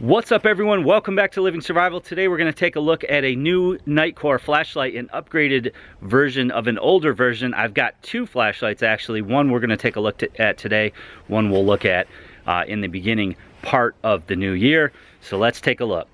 What's up everyone, welcome back to Living Survival. Today we're going to take a look at a new Nitecore flashlight, an upgraded version of an older version. I've got two flashlights actually. One we're going to take a look at today, one we'll look at in the beginning part of the new year. So let's take a look.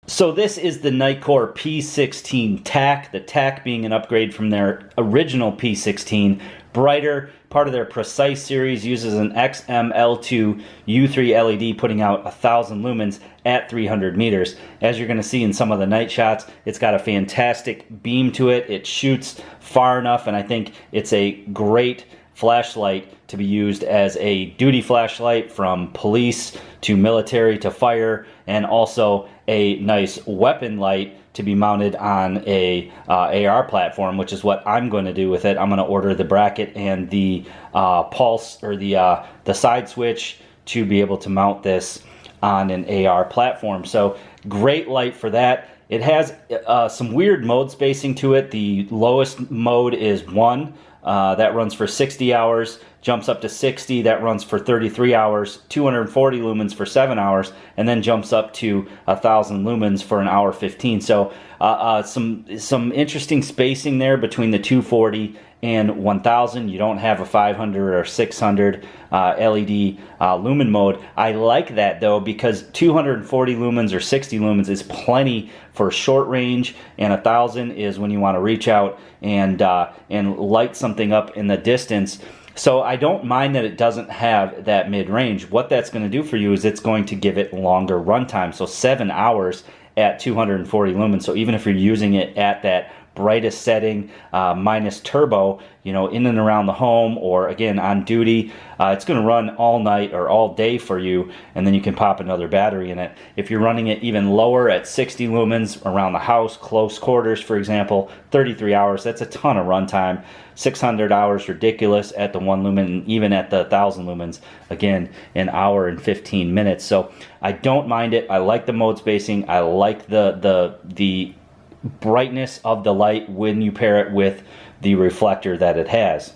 So this is the Nitecore P16TAC, the TAC being an upgrade from their original P16. Brighter, part of their Precise series, uses an XML2 U3 LED, putting out 1,000 lumens at 300 meters. As you're going to see in some of the night shots, it's got a fantastic beam to it. It shoots far enough, and I think it's a great flashlight to be used as a duty flashlight, from police to military to fire, and also a nice weapon light to be mounted on a AR platform, which is what I'm going to do with it. I'm going to order the bracket and the pulse, or the side switch, to be able to mount this on an AR platform. So great light for that. It has some weird mode spacing to it. The lowest mode is 1. That runs for 60 hours, jumps up to 60, that runs for 33 hours, 240 lumens for 7 hours, and then jumps up to 1,000 lumens for an hour 15. So some interesting spacing there between the 240 and 1000. You don't have a 500 or 600 LED lumen mode. I like that though, because 240 lumens or 60 lumens is plenty for short range, and 1000 is when you want to reach out and light something up in the distance. So I don't mind that it doesn't have that mid-range. What that's going to do for you is it's going to give it longer runtime. So 7 hours at 240 lumens. So even if you're using it at that brightest setting, minus turbo, you know, in and around the home, or again on duty, it's going to run all night or all day for you, and then you can pop another battery in it. If you're running it even lower at 60 lumens around the house, close quarters for example, 33 hours, that's a ton of runtime. 600 hours, ridiculous at the 1 lumen, and even at the 1,000 lumens, again, an hour and 15 minutes. So I don't mind it. I like the mode spacing. I like the brightness of the light when you pair it with the reflector that it has.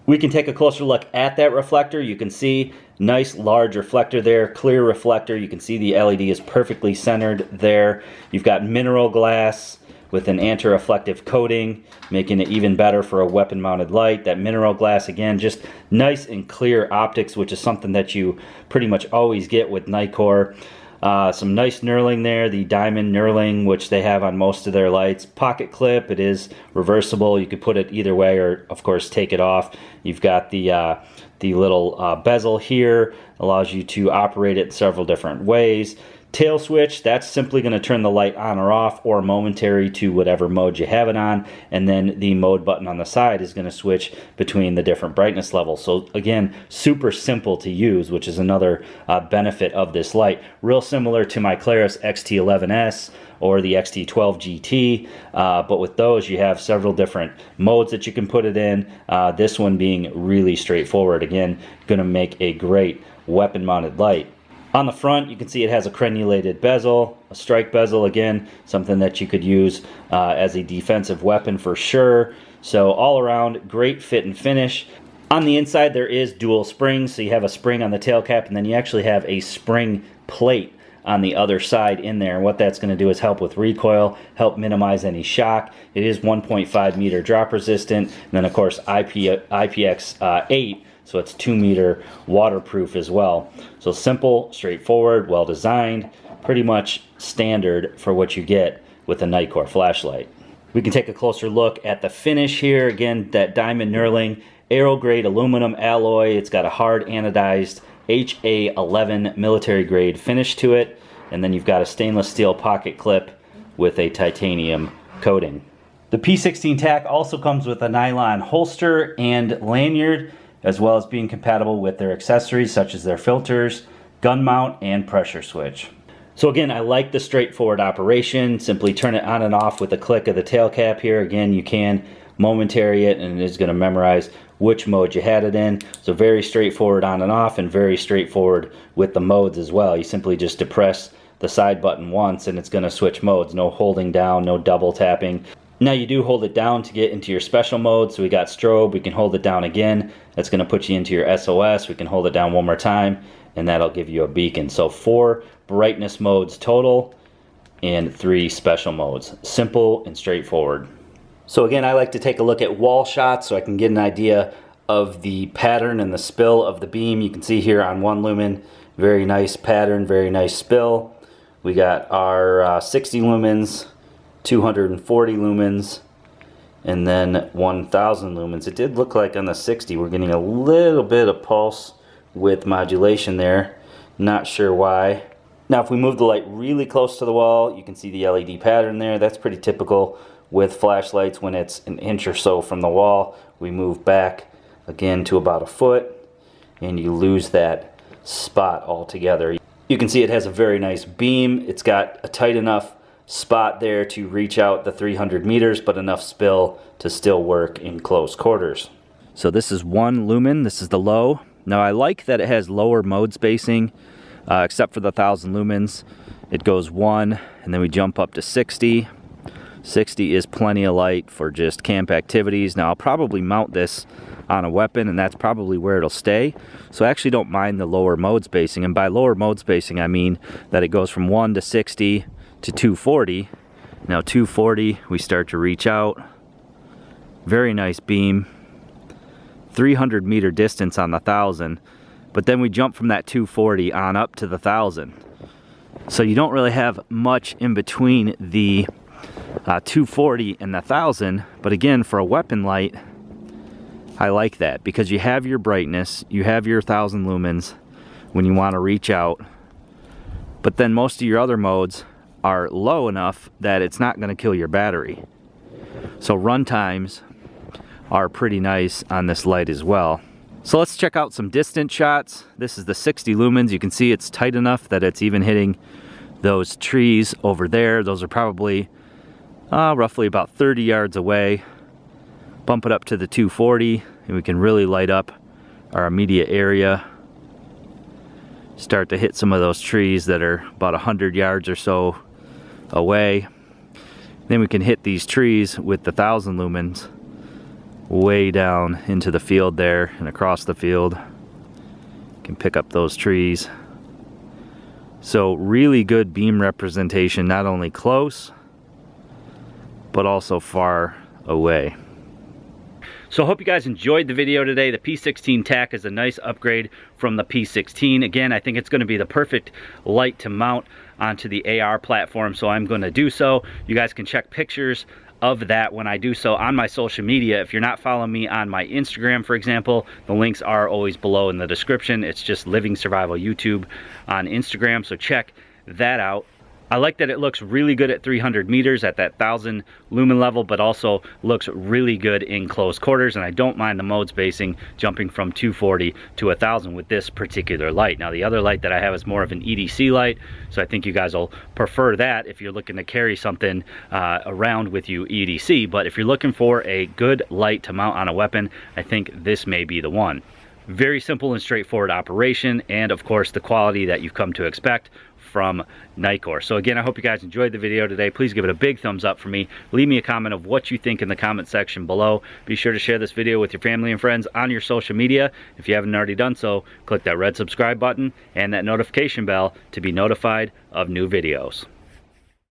We can take a closer look at that reflector. You can see nice large reflector there, clear reflector. You can see the LED is perfectly centered there. You've got mineral glass with an anti-reflective coating, making it even better for a weapon mounted light. That mineral glass, again, just nice and clear optics, which is something that you pretty much always get with Nitecore. Some nice knurling there, the diamond knurling, which they have on most of their lights. Pocket clip, it is reversible. You could put it either way, or of course take it off. You've got the little bezel here, allows you to operate it several different ways. Tail switch, that's simply going to turn the light on or off, or momentary to whatever mode you have it on, and then the mode button on the side is going to switch between the different brightness levels. So again, super simple to use, which is another benefit of this light. Real similar to my Claris XT11S or the XT12 GT, but with those you have several different modes that you can put it in. This one being really straightforward, again, going to make a great weapon mounted light. On the front, you can see it has a crenulated bezel, a strike bezel, again, something that you could use as a defensive weapon for sure. So all around, great fit and finish. On the inside, there is dual springs, so you have a spring on the tail cap, and then you actually have a spring plate on the other side in there. And what that's going to do is help with recoil, help minimize any shock. It is 1.5 meter drop resistant, and then of course IPX8, so it's 2 meter waterproof as well. So simple, straightforward, well designed, pretty much standard for what you get with a Nitecore flashlight. We can take a closer look at the finish here. Again, that diamond knurling, aero grade aluminum alloy. It's got a hard anodized HA11 military grade finish to it, and then you've got a stainless steel pocket clip with a titanium coating. The P16TAC also comes with a nylon holster and lanyard, as well as being compatible with their accessories such as their filters, gun mount, and pressure switch. So again, I like the straightforward operation. Simply turn it on and off with a click of the tail cap here. Again, you can momentary it, and it is going to memorize which mode you had it in. So very straightforward on and off, and very straightforward with the modes as well. You simply just depress the side button once and it's going to switch modes. No holding down, no double tapping. Now you do hold it down to get into your special mode. So we got strobe, we can hold it down again. That's going to put you into your SOS. We can hold it down one more time and that'll give you a beacon. So 4 brightness modes total and 3 special modes. Simple and straightforward. So again, I like to take a look at wall shots so I can get an idea of the pattern and the spill of the beam. You can see here on 1 lumen, very nice pattern, very nice spill. We got our 60 lumens, 240 lumens, and then 1000 lumens. It did look like on the 60 we're getting a little bit of pulse width modulation there. Not sure why. Now if we move the light really close to the wall, you can see the LED pattern there. That's pretty typical with flashlights. When it's an inch or so from the wall, we move back again to about a foot and you lose that spot altogether. You can see it has a very nice beam. It's got a tight enough spot there to reach out the 300 meters, but enough spill to still work in close quarters. So this is 1 lumen, this is the low. Now I like that it has lower mode spacing, except for the 1000 lumens. It goes 1 and then we jump up to 60. 60 is plenty of light for just camp activities. Now I'll probably mount this on a weapon and that's probably where it'll stay. So I actually don't mind the lower mode spacing, and by lower mode spacing I mean that it goes from 1 to 60 to 240. Now 240 we start to reach out. Very nice beam. 300 meter distance on the 1000, but then we jump from that 240 on up to the 1000. So you don't really have much in between the 240 and the 1000, but again for a weapon light I like that because you have your brightness, you have your 1000 lumens when you want to reach out, but then most of your other modes are low enough that it's not going to kill your battery. So run times are pretty nice on this light as well. So let's check out some distant shots. This is the 60 lumens. You can see it's tight enough that it's even hitting those trees over there. Those are probably roughly about 30 yards away. Bump it up to the 240 and we can really light up our immediate area. Start to hit some of those trees that are about 100 yards or so away. Then we can hit these trees with the 1000 lumens way down into the field there and across the field. Can pick up those trees. So really good beam representation, not only close but also far away. So I hope you guys enjoyed the video today. The P16TAC is a nice upgrade from the P16. Again, I think it's going to be the perfect light to mount onto the AR platform, so I'm going to do so. You guys can check pictures of that when I do so on my social media. If you're not following me on my Instagram, for example, the links are always below in the description. It's just Living Survival YouTube on Instagram, so check that out. I like that it looks really good at 300 meters at that 1000 lumen level, but also looks really good in close quarters, and I don't mind the mode spacing jumping from 240 to 1000 with this particular light. Now the other light that I have is more of an EDC light, so I think you guys will prefer that if you're looking to carry something around with you EDC, but if you're looking for a good light to mount on a weapon, I think this may be the one. Very simple and straightforward operation, and of course the quality that you've come to expect from Nitecore. So again, I hope you guys enjoyed the video today. Please give it a big thumbs up for me. Leave me a comment of what you think in the comment section below. Be sure to share this video with your family and friends on your social media. If you haven't already done so, click that red subscribe button and that notification bell to be notified of new videos.